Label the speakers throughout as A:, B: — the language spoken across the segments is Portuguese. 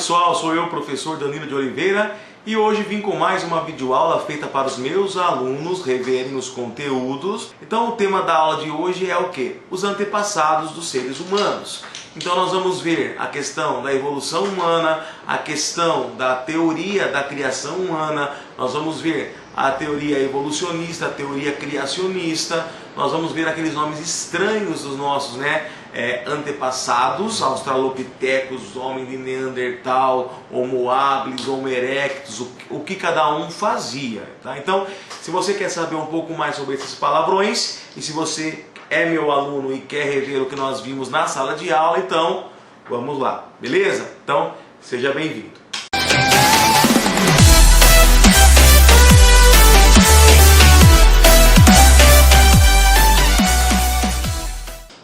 A: pessoal, sou eu, professor Danilo de Oliveira, e hoje vim com mais uma videoaula feita para os meus alunos reverem os conteúdos. Então o tema da aula de hoje é o quê? Os antepassados dos seres humanos. Então nós vamos ver a questão da evolução humana, a questão da teoria da criação humana, nós vamos ver a teoria evolucionista, a teoria criacionista, nós vamos ver aqueles nomes estranhos dos nossos antepassados, australopitecos, homem de Neandertal, Homo habilis, Homo erectus, o que cada um fazia. Tá? Então, se você quer saber um pouco mais sobre esses palavrões, e se você é meu aluno e quer rever o que nós vimos na sala de aula, então vamos lá, beleza? Então, seja bem-vindo.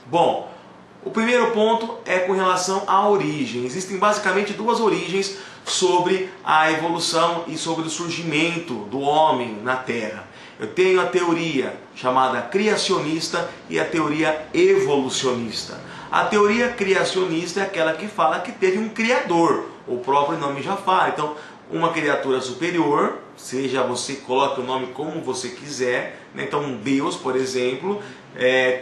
A: Bom, o primeiro ponto é com relação à origem. Existem basicamente duas origens sobre a evolução e sobre o surgimento do homem na Terra. Eu tenho a teoria chamada criacionista e a teoria evolucionista. A teoria criacionista é aquela que fala que teve um criador, o próprio nome já fala. Então, uma criatura superior, seja você coloque o nome como você quiser, né? Então Deus, por exemplo,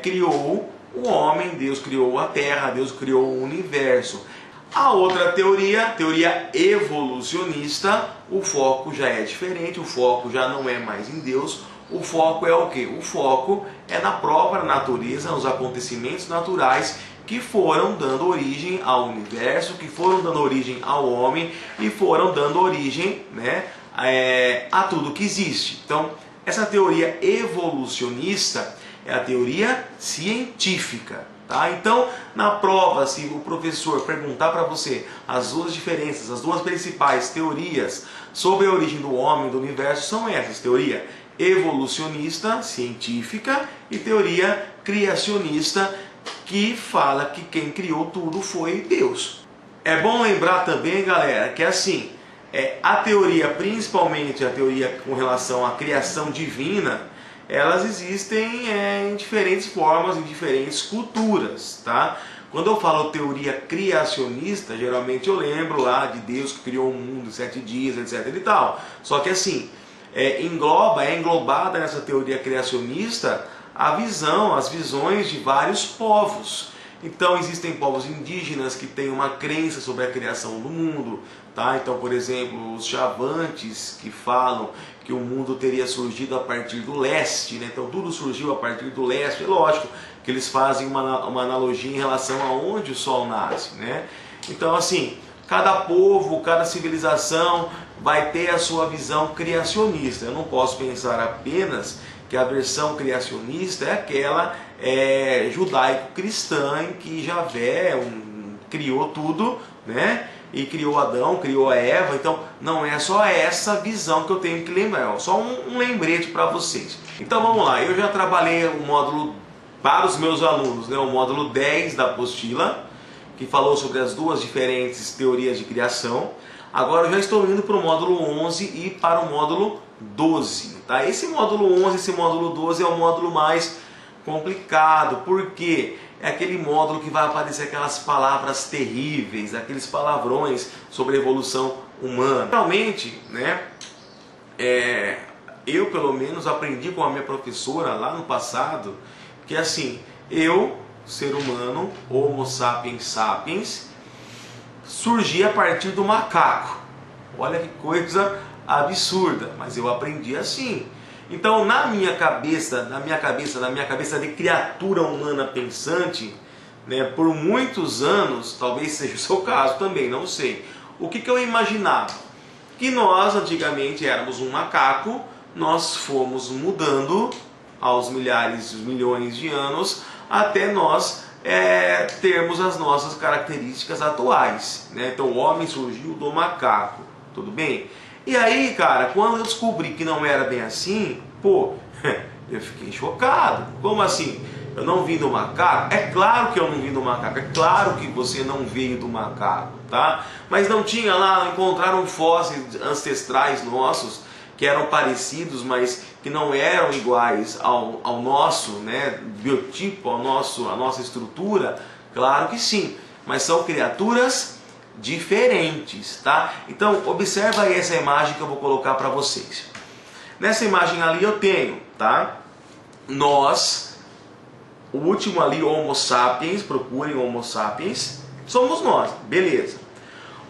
A: criou o homem, Deus criou a Terra, Deus criou o universo. A outra teoria, teoria evolucionista, o foco já é diferente, o foco já não é mais em Deus, o foco é o quê? O foco é na própria natureza, nos acontecimentos naturais que foram dando origem ao universo, que foram dando origem ao homem e foram dando origem, a tudo que existe. Então, essa teoria evolucionista é a teoria científica. Tá? Então, na prova, se o professor perguntar para você as duas diferenças, as duas principais teorias sobre a origem do homem e do universo são essas: teoria evolucionista, científica, e teoria criacionista, que fala que quem criou tudo foi Deus. É bom lembrar também, galera, que assim, a teoria, principalmente a teoria com relação à criação divina, elas existem em diferentes formas, em diferentes culturas, tá? Quando eu falo teoria criacionista, geralmente eu lembro lá de Deus que criou o mundo em 7 dias, etc e tal. Só que assim, é englobada nessa teoria criacionista as visões de vários povos. Então existem povos indígenas que têm uma crença sobre a criação do mundo, tá? Então, por exemplo, os Chavantes, que falam que o mundo teria surgido a partir do leste, né? Então tudo surgiu a partir do leste. É lógico que eles fazem uma analogia em relação a onde o sol nasce, né? Então assim, cada povo, cada civilização vai ter a sua visão criacionista. Eu não posso pensar apenas que a versão criacionista é aquela judaico-cristã, em que Javé criou tudo, né? E criou Adão, criou a Eva. Então não é só essa visão que eu tenho que lembrar, é só um lembrete para vocês. Então vamos lá, eu já trabalhei o módulo para os meus alunos, né? O módulo 10 da apostila, que falou sobre as duas diferentes teorias de criação. Agora eu já estou indo para o módulo 11 e para o módulo 12. Tá? Esse módulo 11 e esse módulo 12 é o módulo mais complicado, porque é aquele módulo que vai aparecer aquelas palavras terríveis, aqueles palavrões sobre a evolução humana. Realmente, eu pelo menos aprendi com a minha professora lá no passado, que assim, eu, ser humano, Homo sapiens sapiens, surgi a partir do macaco. Olha que coisa absurda, mas eu aprendi assim. Então, na minha cabeça de criatura humana pensante, por muitos anos, talvez seja o seu caso também, não sei. O que eu imaginava? Que nós antigamente éramos um macaco, nós fomos mudando aos milhares, milhões de anos, até nós termos as nossas características atuais, né? Então o homem surgiu do macaco, tudo bem? E aí, cara, quando eu descobri que não era bem assim, eu fiquei chocado. Como assim? Eu não vim do macaco? É claro que eu não vim do macaco, é claro que você não veio do macaco, tá? Mas não tinha lá, encontraram fósseis ancestrais nossos que eram parecidos, mas que não eram iguais ao nosso, biotipo, à nossa estrutura? Claro que sim, mas são criaturas diferentes, tá? Então observa aí essa imagem que eu vou colocar para vocês. Nessa imagem ali eu tenho, tá? Nós, o último ali, Homo sapiens, procurem Homo sapiens, somos nós, beleza.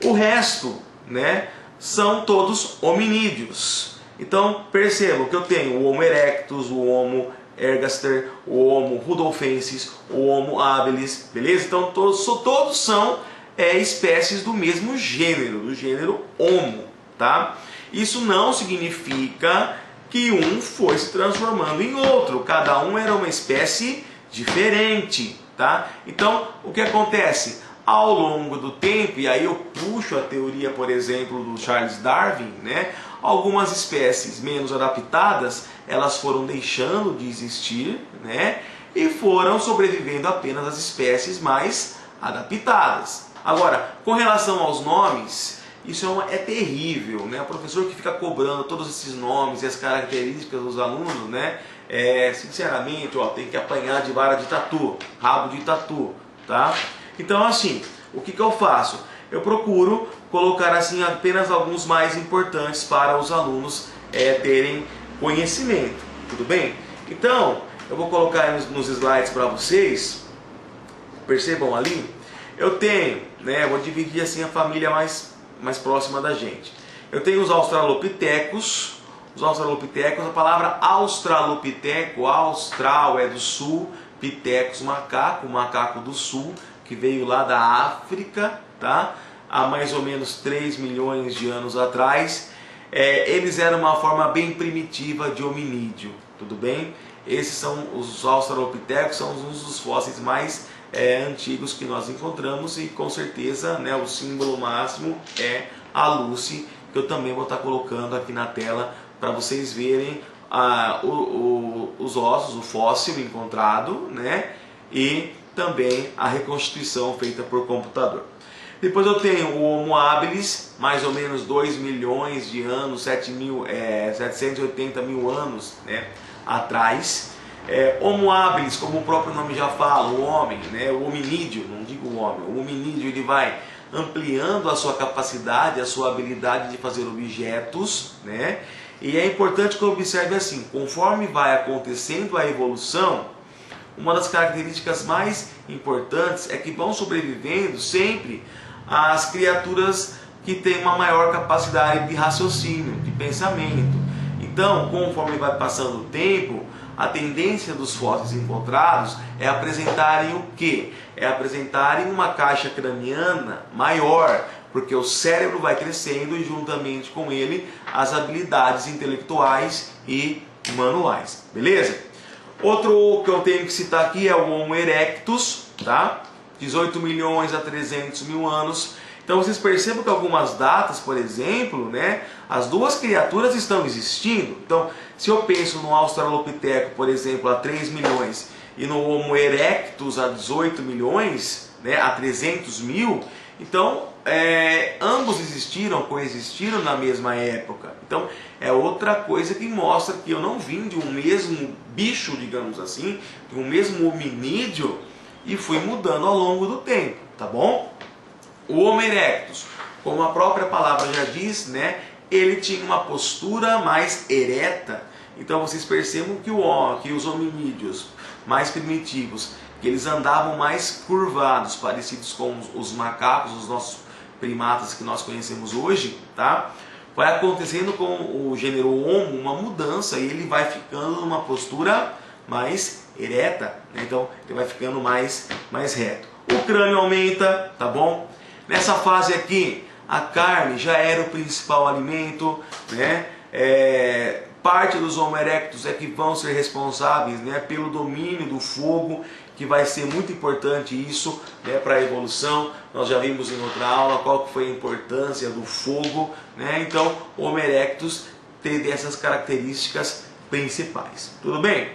A: O resto, né, são todos hominídeos. Então percebam que eu tenho o Homo erectus, o Homo ergaster, o Homo rudolfensis, o Homo habilis, beleza? Então todos são espécies do mesmo gênero, do gênero Homo, tá? Isso não significa que um foi se transformando em outro, cada um era uma espécie diferente, tá? Então o que acontece? Ao longo do tempo, e aí eu puxo a teoria, por exemplo, do Charles Darwin, né? Algumas espécies menos adaptadas, elas foram deixando de existir, né? E foram sobrevivendo apenas as espécies mais adaptadas. Agora, com relação aos nomes, isso é terrível, né? O professor que fica cobrando todos esses nomes e as características dos alunos, né? Sinceramente, ó, tem que apanhar de vara de tatu, rabo de tatu, tá? Então, assim, o que eu faço? Eu procuro colocar assim apenas alguns mais importantes para os alunos terem conhecimento, tudo bem? Então, eu vou colocar aí nos slides para vocês, percebam ali, eu tenho, né, vou dividir assim a família mais próxima da gente. Eu tenho os australopitecos, a palavra australopiteco, austral é do sul, pitecos, macaco do sul, que veio lá da África, tá? Há mais ou menos 3 milhões de anos atrás. Eles eram uma forma bem primitiva de hominídeo, tudo bem? Esses são os australopitecos, são uns dos fósseis mais antigos que nós encontramos e com certeza, né, o símbolo máximo é a Lucy, que eu também vou estar colocando aqui na tela para vocês verem os ossos, o fóssil encontrado, né, e também a reconstituição feita por computador. Depois eu tenho o Homo habilis, mais ou menos 2 milhões de anos, 780 mil anos, né, atrás. Homo habilis, como o próprio nome já fala, o homem, né, o hominídeo, não digo o homem, o hominídeo ele vai ampliando a sua capacidade, a sua habilidade de fazer objetos, né, e é importante que eu observe assim, conforme vai acontecendo a evolução, uma das características mais importantes é que vão sobrevivendo sempre as criaturas que têm uma maior capacidade de raciocínio, de pensamento. Então, conforme vai passando o tempo, a tendência dos fósseis encontrados é apresentarem o quê? É apresentarem uma caixa craniana maior, porque o cérebro vai crescendo e juntamente com ele as habilidades intelectuais e manuais, beleza? Outro que eu tenho que citar aqui é o Homo erectus, tá? 18 milhões a 300 mil anos. Então vocês percebam que algumas datas, por exemplo, né, as duas criaturas estão existindo. Então, se eu penso no Australopiteco, por exemplo, a 3 milhões e no Homo erectus a 18 milhões, né, a 300 mil, então ambos coexistiram na mesma época. Então é outra coisa que mostra que eu não vim de um mesmo bicho, digamos assim, de um mesmo hominídeo e fui mudando ao longo do tempo, tá bom? O Homo erectus, como a própria palavra já diz, né, ele tinha uma postura mais ereta. Então vocês percebam que os hominídeos mais primitivos, que eles andavam mais curvados, parecidos com os macacos, os nossos primatas que nós conhecemos hoje, tá? Vai acontecendo com o gênero Homo uma mudança e ele vai ficando numa postura mais ereta, né? Então ele vai ficando mais reto. O crânio aumenta, tá bom? Nessa fase aqui, a carne já era o principal alimento, né? Parte dos Homo erectus é que vão ser responsáveis, né, pelo domínio do fogo, que vai ser muito importante isso, né, para a evolução. Nós já vimos em outra aula qual que foi a importância do fogo, né? Então o Homo erectus teve essas características principais. Tudo bem?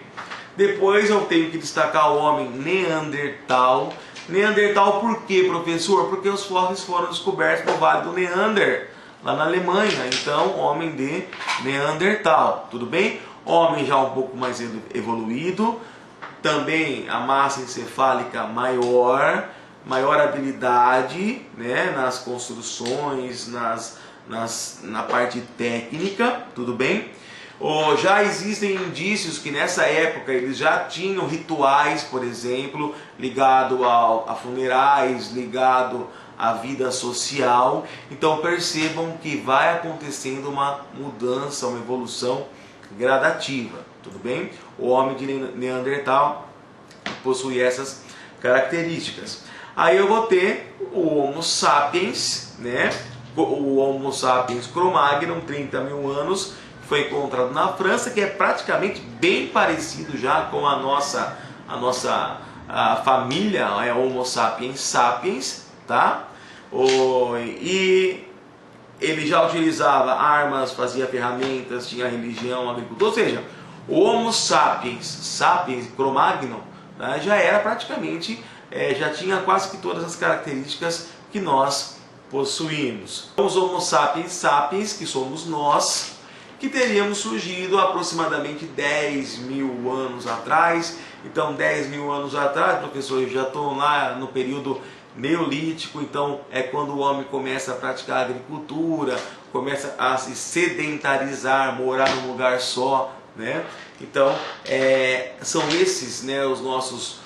A: Depois eu tenho que destacar o homem Neandertal. Neandertal por quê, professor? Porque os fósseis foram descobertos no Vale do Neander, lá na Alemanha. Então, homem de Neandertal, tudo bem? Homem já um pouco mais evoluído, também a massa encefálica maior, maior habilidade, né, nas construções, na parte técnica, tudo bem? Já existem indícios que nessa época eles já tinham rituais, por exemplo, ligado a funerais, ligado à vida social. Então percebam que vai acontecendo uma mudança, uma evolução gradativa, tudo bem? O homem de Neandertal possui essas características. Aí eu vou ter o Homo sapiens, né? O Homo sapiens Cro-Magnon, 30 mil anos, foi encontrado na França, que é praticamente bem parecido já com a nossa família, é Homo sapiens sapiens, tá? E ele já utilizava armas, fazia ferramentas, tinha religião, agricultura, ou seja, o Homo sapiens Cro-Magnon, né, já era praticamente, já tinha quase que todas as características que nós possuímos. Os Homo sapiens, que somos nós, que teríamos surgido aproximadamente 10 mil anos atrás. Então 10 mil anos atrás, professor, eu já estou lá no período neolítico, então é quando o homem começa a praticar a agricultura, começa a se sedentarizar, morar num lugar só, né? Então são esses, né, os nossos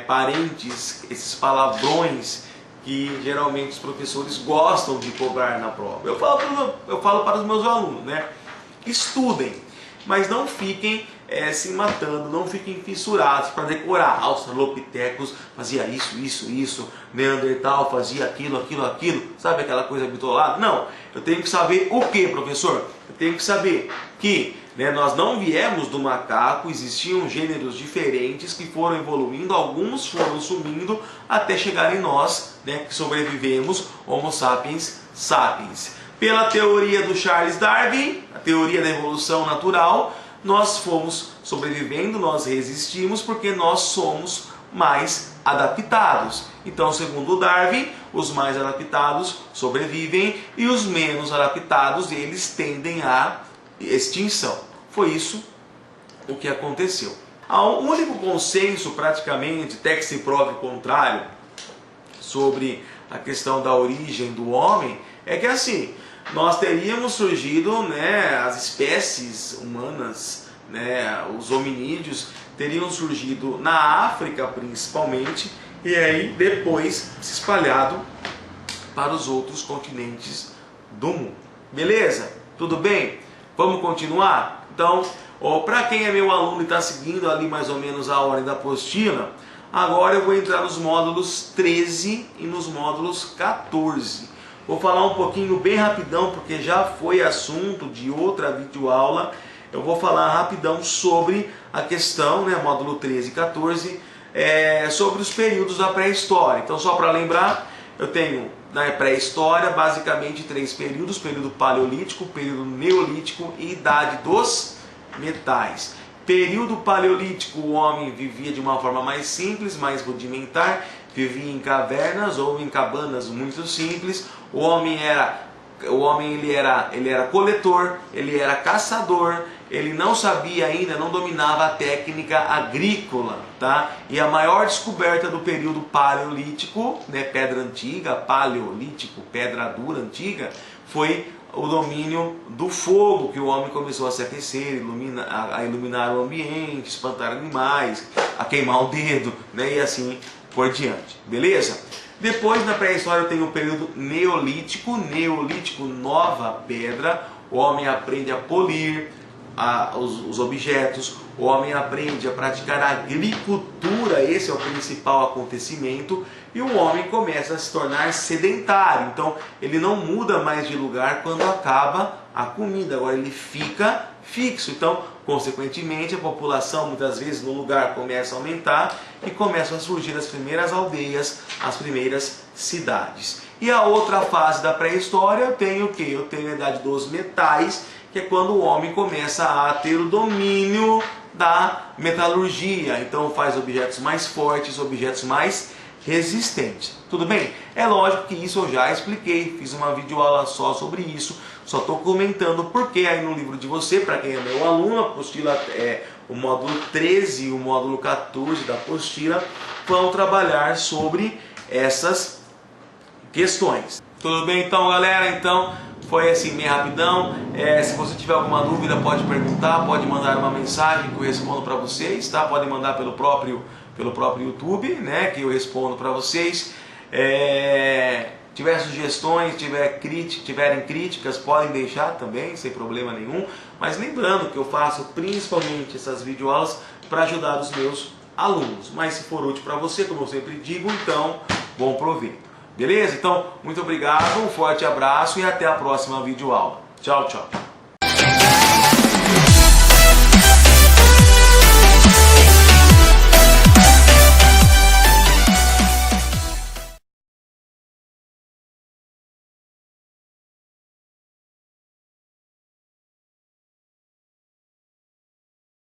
A: parentes, esses palavrões que geralmente os professores gostam de cobrar na prova. Eu falo para os meus alunos, né? Estudem, mas não fiquem se matando, não fiquem fissurados para decorar. Australopithecus fazia isso, Neandertal fazia aquilo, sabe aquela coisa bitolada? Não, eu tenho que saber o que, professor? Eu tenho que saber que, né, nós não viemos do macaco, existiam gêneros diferentes que foram evoluindo, alguns foram sumindo até chegar em nós, né, que sobrevivemos, Homo sapiens sapiens. Pela teoria do Charles Darwin, a teoria da evolução natural, nós fomos sobrevivendo, nós resistimos porque nós somos mais adaptados. Então, segundo Darwin, os mais adaptados sobrevivem e os menos adaptados, eles tendem à extinção. Foi isso o que aconteceu. O único consenso, praticamente, até que se prove o contrário, sobre a questão da origem do homem, é que assim, nós teríamos surgido, né, as espécies humanas, né, os hominídeos teriam surgido na África principalmente, e aí depois se espalhado para os outros continentes do mundo. Beleza? Tudo bem? Vamos continuar? Então, para quem é meu aluno e está seguindo ali mais ou menos a ordem da apostila, agora eu vou entrar nos módulos 13 e nos módulos 14. Vou falar um pouquinho bem rapidão, porque já foi assunto de outra videoaula. Eu vou falar rapidão sobre a questão, né, módulo 13 e 14, sobre os períodos da pré-história. Então, só para lembrar, eu tenho na pré-história basicamente 3 períodos: período paleolítico, período neolítico e idade dos metais. Período paleolítico, o homem vivia de uma forma mais simples, mais rudimentar, vivia em cavernas ou em cabanas muito simples. O homem ele era coletor, ele era caçador, ele não sabia ainda, não dominava a técnica agrícola, tá? E a maior descoberta do período paleolítico, né, pedra antiga, paleolítico, pedra dura antiga, foi o domínio do fogo, que o homem começou a se aquecer, a iluminar o ambiente, espantar animais, a queimar o dedo, né, e assim por diante. Beleza? Depois, na pré-história, eu tenho o período neolítico. Neolítico, nova pedra. O homem aprende a polir os objetos. O homem aprende a praticar a agricultura. Esse é o principal acontecimento. E o homem começa a se tornar sedentário. Então, ele não muda mais de lugar quando acaba a comida. Agora, ele fica fixo. Então, consequentemente, a população muitas vezes no lugar começa a aumentar e começam a surgir as primeiras aldeias, as primeiras cidades. E a outra fase da pré-história eu tenho o quê? Eu tenho a idade dos metais, que é quando o homem começa a ter o domínio da metalurgia. Então faz objetos mais fortes, objetos mais resistentes. Tudo bem? É lógico que isso eu já expliquei, fiz uma videoaula só sobre isso, Só estou comentando porque aí no livro de você, para quem é meu aluno, a apostila o módulo 13 e o módulo 14 da apostila vão trabalhar sobre essas questões. Tudo bem então, galera? Então foi assim meio rapidão. Se você tiver alguma dúvida, pode perguntar, pode mandar uma mensagem que eu respondo para vocês, tá? Pode mandar pelo próprio YouTube, né? Que eu respondo para vocês. Tiver sugestões, tiverem críticas, podem deixar também, sem problema nenhum. Mas lembrando que eu faço principalmente essas videoaulas para ajudar os meus alunos. Mas se for útil para você, como eu sempre digo, então bom proveito. Beleza? Então, muito obrigado, um forte abraço e até a próxima videoaula. Tchau, tchau.